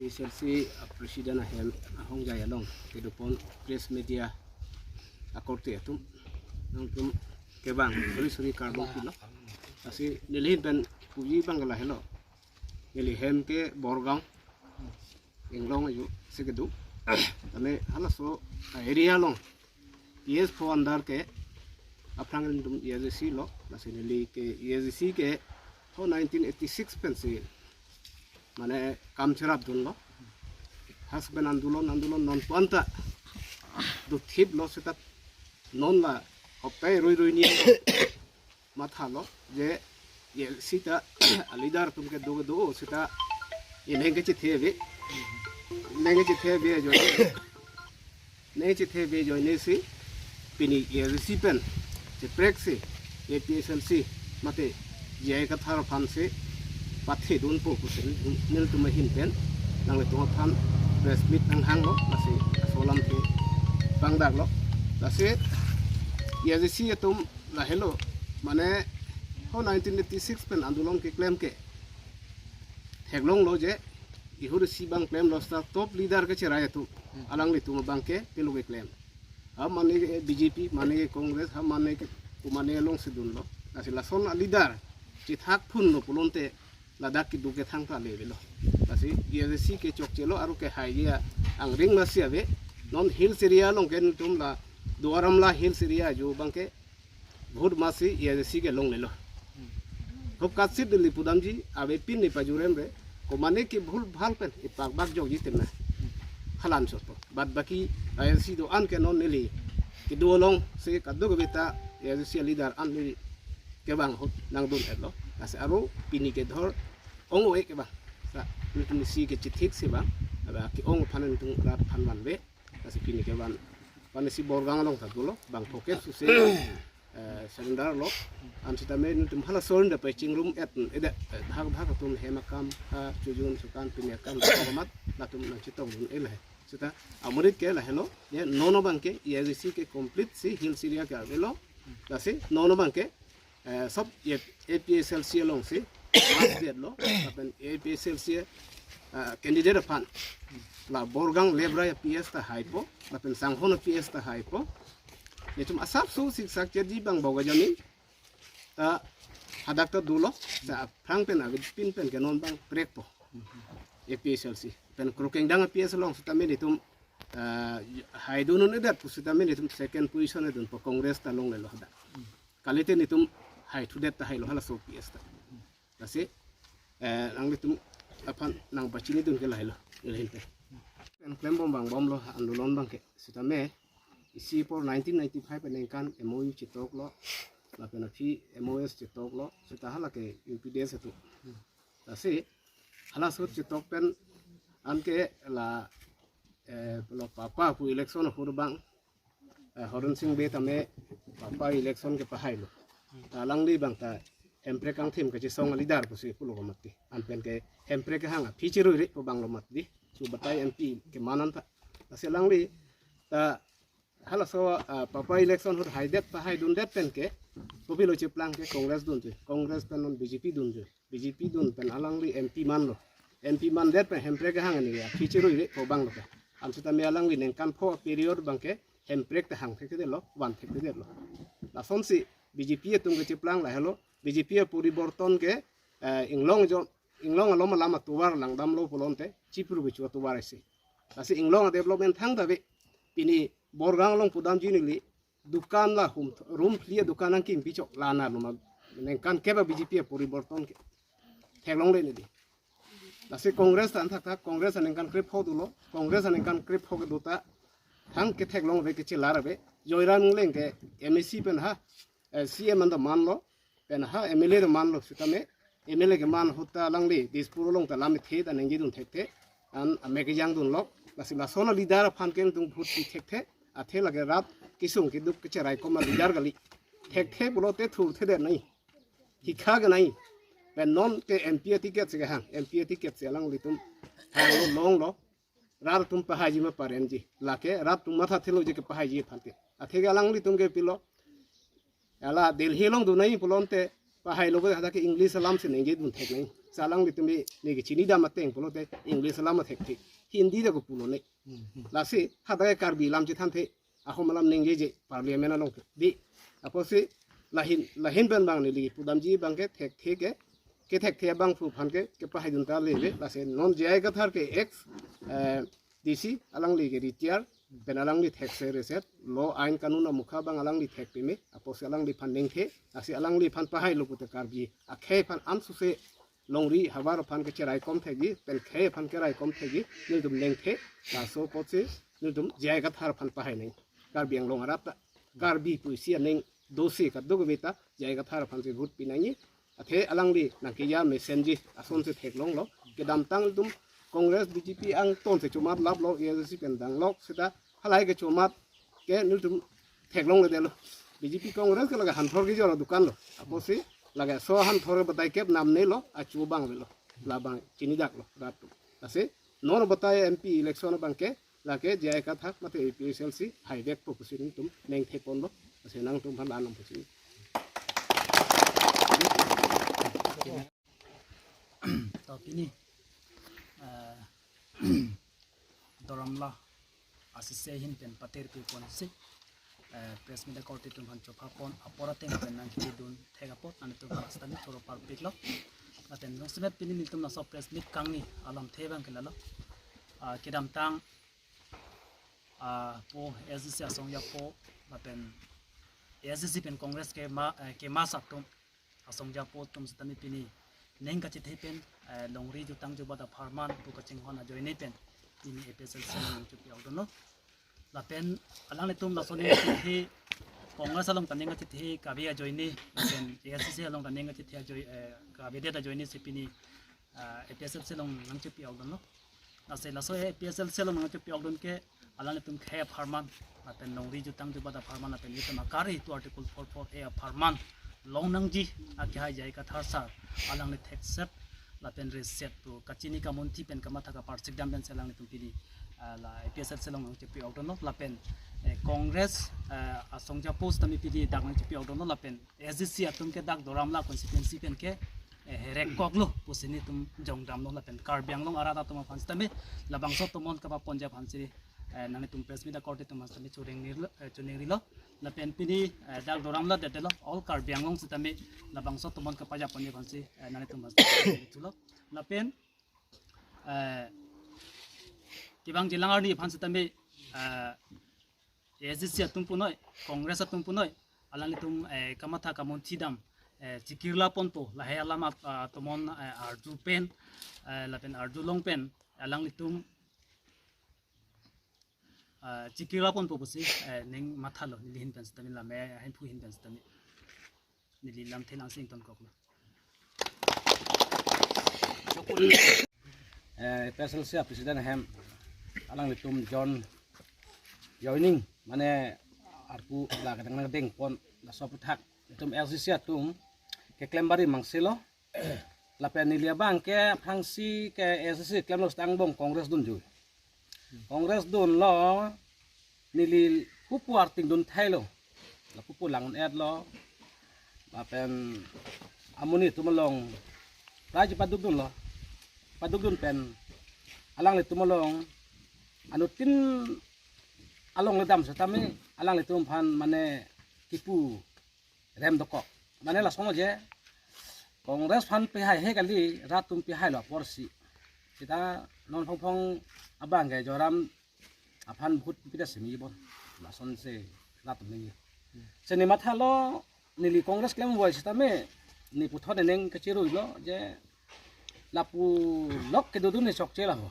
PSLC Presiden Hong Jaya Long kedupon press media akorte atum nangtum kebang suri karbon kilo asi nilihin pen puji bangla hello nilihem ke Borgaon inglong ayu segedu tame halaso area long PS for andar ke aprang dum YZC lo nasi nili ke YZC ke 1986 pensi माने काम चराब दुन लो हस्बैंड आंदोलन नॉन पंता दो थिप लो सेता नॉन ला हप्ताय रोई नि माथा लो जे ये सीता लीडर तुमके दो सेता ये लेंगे थे जो ने सी पिनी ये रिसिपेन जे प्रेक से ये PSLC मते जे का थार फान से पाथे दुन po kusin nil tu mahin pen nang le tong phan press meet nang hang lo lasi solam the bangdak lo lasi YZC atum la hello mane ho 1986 pen andolon ke claim ke heglong lo je ihur si bang claim lo sta top leader ke cherai tu alang li tu bang ke pelu ke claim ha mane BJP mane Congress ha mane ke umane long sidun lo lasi la son leader chithak phun lo pulonte ladak ki duke thang ta le belo kasi YZC ke chok chelo aru ke haia ang ring ma sia be non hills area long ken tum la duaram la hills area jo bangke bhut masi YZC ke long le lo hop katsit dili pudamji abe pin ni pajurem re ko mane ki bhul bhal pen ipak bak jog jitem na halan soto bad baki YZC do an ke non nili ki do long se kaddo ke beta YZC leader an nili ke bang hot nang dun lo kasi aru pini ke dhor ongo ek ba sa nitum si ke chithik se ba aba ki ongo phanan tung rat phanwan be kasi pini ke ban panesi Borgaon long thakolo bang poket su se surrender lo am sita me nitum hala surrender pe chingrum et eda bhag tum hemakam chujun sukan pini kam komat latum nang chitong dun ele sita amurit ke la hello ye nono bang ke YZC ke complete si hill area ke avelo kasi nono bang ke सब ये PSLC लोग से मास दिया लो अपन PSLC candidate अपन ला बोरगांग लेब्रा या PS ता हाइपो अपन सांगहोन PS ता हाइपो ये तुम असब सु शिक्षक जदी बंग बोगजनी ता हदक तो दूलो ता फ्रांग पेन अग पिन पेन के नॉन बंग ब्रेक पो ये PSLC पेन क्रोकिंग डांग PS लोग सुता में तुम हाइदुनो ने दत सुता में तुम सेकंड पोजीशन ने दुन पो कांग्रेस ता लोग ले लो हदा kalite ni tum hai tudet ta hai lo hala so PS ta kasi nang tum apan nang bachini dun ke lai lo lehin pe en claim bom lo andolon bang ke sita me isi por 1995 pen kan MOU chitok lo la pena phi MOS chitok lo sita hala ke UPDS tu kasi hala so chitok pen an ke la lo papa pu election hur bang Horon Singh be tame papa election ke pahai lo talang li bang ta hempre kang thim ke song leader ko se pulo ko mati an pen ke hempre ke hanga fichiru ri ko bang lo mati su batai MP ke manan ta aselang li ta hala so papa election hot haidet pahai dun det pen ke popilo chiplang ke congress dun je congress pen non BJP dun pen alang li MP man lo MP man det pen hempre ke hanga ni ya fichiru ri ko bang lo am sita me alang li nen kan pho period bang ke hemprek ta hang thek de lo wan thek de lo la son si BJP tung ke chiplang la hello BJP poriborton ke inglong alom lama tuwar lang dam lo polonte chipru bichu tuwar ase asi inglong development thang da be pini Borgaon long pudam jinili dukan la room clear dukan ang kim bichok lana luma nen kan ke ba BJP poriborton ke thelong le ni di asi congress tan thak congress nen kan krip ho dulo congress nen kan krip ho duta hang ke thek long ve ke chilar be joiran leng ke MEC pen ha CM and man lo pen ha MLA man lo sitame MLA ke man hota lang li dispur long ta lam the ta nengi dun thek the an ame ke jang dun lo lasi la sona leader phan ken tung phut ti thek the a the lage rat kisung ki duk ke cherai ko ma leader gali thek the bulo te thu the de nai hikha ga nai pen non ke MP ticket se hang MP ticket se lang li tum hang lo long lo rar tum pahaji ma paren ji lake rat tum matha thelo je ke pahaji phante athega lang li tum ke pilo ala Delhi long du nai pulonte pahai logo ada ke English salam sin engage dun thek nai salang li tumi ni ke chini da mateng pulo te English salam thek thi Hindi da ko pulo nei la se hada ke karbi lam chi tham the ahom malam nengge je parliament along di apo se lahin ban bang ni li pudam ji bang ke thek ke thek the bang fu phan ke pahai dun ta le la se non jai ka thar ke ex DC alang li ke retire ben alang li thek se reset lo ain kanun na mukha bang alang li thek pi me apo se alang li phan neng the asi alang li phan pahai lo pute karbi a khe phan am su se longri habar phan ke cherai kom thegi pen khe phan ke rai kom thegi nil dum neng the la so po se nil dum jai ka thar phan pahai neng karbi ang long arap ta karbi pu sia neng dosi ka dogo beta jai ka thar phan se gut pi nang ni athe alang li nang ke ya messenger ason se thek long lo ke dam tang dum Congress BJP ang ton se chumat lab lo ALC pen dang lok sita halai ke chumat ke nil dum thek long le de lo BJP Congress ke laga han thor ke jora dukan lo apo se laga so han thor batai kep nam ne lo a chu bang le lo la bang chini dak lo rat ase non batai MP election bang ke la ke jai ka thak mate PSLC high back proposition tum neng the kon lo ase nang tum phan anam phusi to kini doramla asise hin pen pater pi kon se press media korte tum han chopa kon apora ten pen nan ki dun thega pot an to pastani thoro par piklo aten no smet pini ni tum na so press meet kangni alam thebang kelalo kidam tang po SCC asong ya po aten SCC pen congress ke ma satum asong ja po tum stani pini neng ka chithe pen longri ju tang ju bada farman pu ka ching hona join pen ini episode sen chu pi audono la pen alang le tum la sone thi congress along tanenga thi ka bia join ni pen SCC along tanenga thi join ka bia da join ni sipini episode selong nang chu pi audono la se la so episode selong nang chu pi audon ke alang le tum khe farman la pen longri ju tang ju bada farman la pen ni ma kari to article 44A farman long nang ji akha jai ka thar sar alang le thek set la pen reset to kachini ka monti pen kama thaka par sikdam ben selang le tumpini la episode selong ang chepi autono la pen congress asong ja post tami pidi dak ang chepi autono la pen SGC atum ke dak doram la constituency pen ke rekok lo posini tum jongdam lo la pen karbyang long arada tum fans tami la bangso tumon ka pa ponjab hansiri nani tum press media korte tum tami churing rilo la pen pini dak doram la de lo all karbyang long sitami la bangso tumon ka pa ja ponjab hansi nani tum tulo la pen kibang jilangar ni fans tami SGC atum punoi congress atum punoi alani tum kamatha kamon thidam chikirla ponpo la he alama tomon arju pen la pen arju long pen alang litum chikirla ponpo busi ning mathalo nilhin pen stami la me hin phu hin pen stami nili lam thelang sing ton koklo special sia presiden hem alang litum John joining mane arku la kadang deng pon la soputhak litum LCC atum ke klembari mangsilo la penilia bang ke phangsi ke SCC klem lo stang bong congress dun ju congress dun lo nili pupu arting dun thailo la pupu langon ad lo la pen amuni tumalong raji paduk dun lo paduk dun pen alang le tumalong anutin along le dam satami alang le tum phan mane tipu rem doko mane la songo je congress phan pe hai he kali ratum pe hai lo porsi kita non phong phong abang ge joram aphan phut pida semi bon la son se ratum ni se ni matha lo nili congress klem voice satami ni puthon neng ke chiru lo je lapu lok ke dudun ni sok chela ho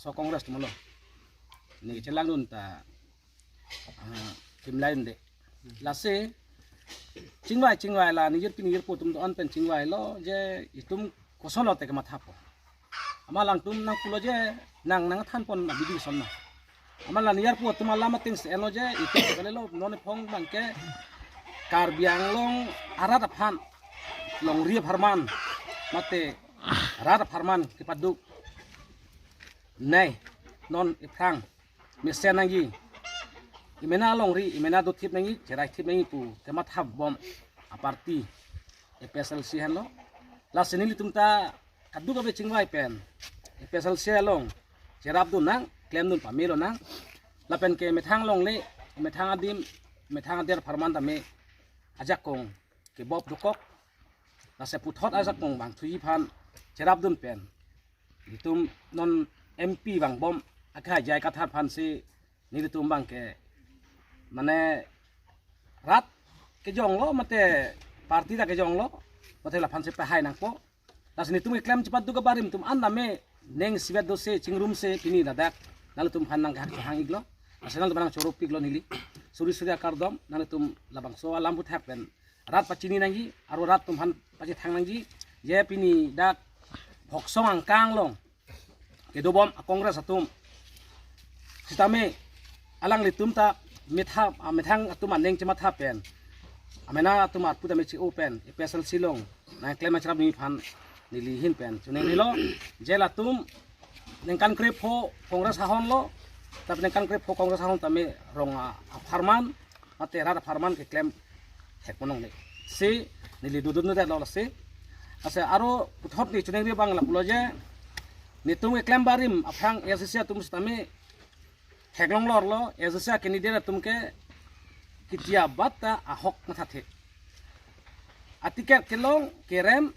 so congress tumalo ni chelang nun ta kim lain de la se chingwai la ni yut pin yur putum on pen chingwai lo je itum kosolo te kama thapo amalang tum nang pulo je nang than pon abidi sonna amala niyar pu tum alama tin se eno je itum kale lo non phong bangke karbiang long arada phan long ria farman mate arada farman ke paduk nei non iprang misen nangi imena longri imena do tip nangi cerai tip nangi pu kemat hab bom aparti PSLC hen lo la senili tum ta kadu ka be chingwai pen PSLC long cherap dun nang claim dun pamilo nang la pen ke methang long le methang adir farman ta me ajak kong ke bob dukok la se puthot ajak kong bang thui phan cherap dun pen ditum non MP bang bom akha jai kathar phan si ni ditum bang ke mane rat ke jong lo mate parti ta ke jong lo mate la phan se pa hai nang po la sini tum claim cepat du ka barim tum an me neng sibet do se chingrum se pini dadak nalu tum phan nang hak hang iglo asenal banang chorop piglo nili suri surya kardom nalu tum labang so alam but happen rat pachini nangi aro rat tum han pachi thang nangi je pini dak hoksong ang kang long ke do bom kongres atum sitame alang litum ta methang atum aneng chema tha pen amena atum at puta me chi open special silong na claim achrap ni phan nili hin pen chuneng nilo jela tum nengkan krep ho kongres hahon lo tapi nengkan krep ho kongres hahon tame rong farman mate rara farman ke claim hek monong le si nili dudun no da lo se ase aro puthot ni chuneng ri bang la pulo je ni tum ke claim barim aphang SSC tum stame heklong lor lo SSC candidate tum ke kitia bata ahok matha the atiket kelong kerem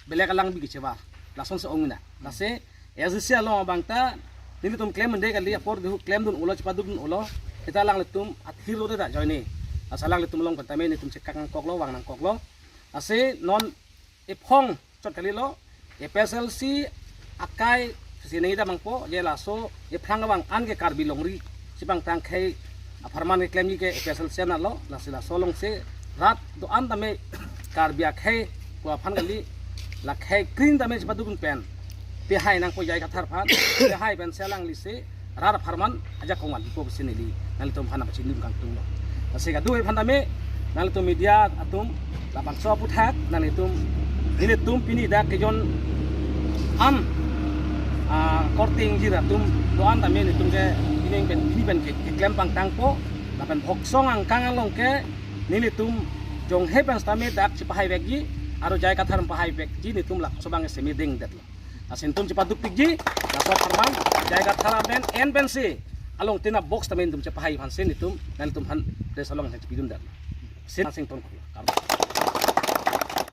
belek alang bigi cewa langsung se ongina nase SSC lo bangta nili tum claim mende kali apor du claim dun ulo cepat dun ulo kita lang letum athir lo da joini asalang letum long pentame ni tum sekang kok lo wang nang kok lo ase non ipong chot kali lo PSLC akai sini ida mangpo je laso iprang bang an ke karbi longri sibang tang khai farman ke claim ke PSLC na lo lasila solong se rat do an tame karbia khai ko phan gali la khai green tame sibadu kun pen pe hai nang ko jai ka thar phan pe hai pen selang li se rar farman aja ko ngal ko sini li nal tom hana bachin lim kang tung lo ase ga duai phan tame nal to media atum la bang so puthak nal tum ini tum pini da ke jon am korting jira tum doan tame ni tum ke ini ben ke claim pang tangpo lapan hoksong ang kang long ke nili tum jong hepen tame dak cipahai begi aro jai kathar pahai begi ni tum lak sobang semi ding dat lo asin tum cipat duk ji la so farman jai kathar ben en ben si along tina box tame tum cipahai han sen ni tum nal tum han resalong han cipidum dat sin ton ko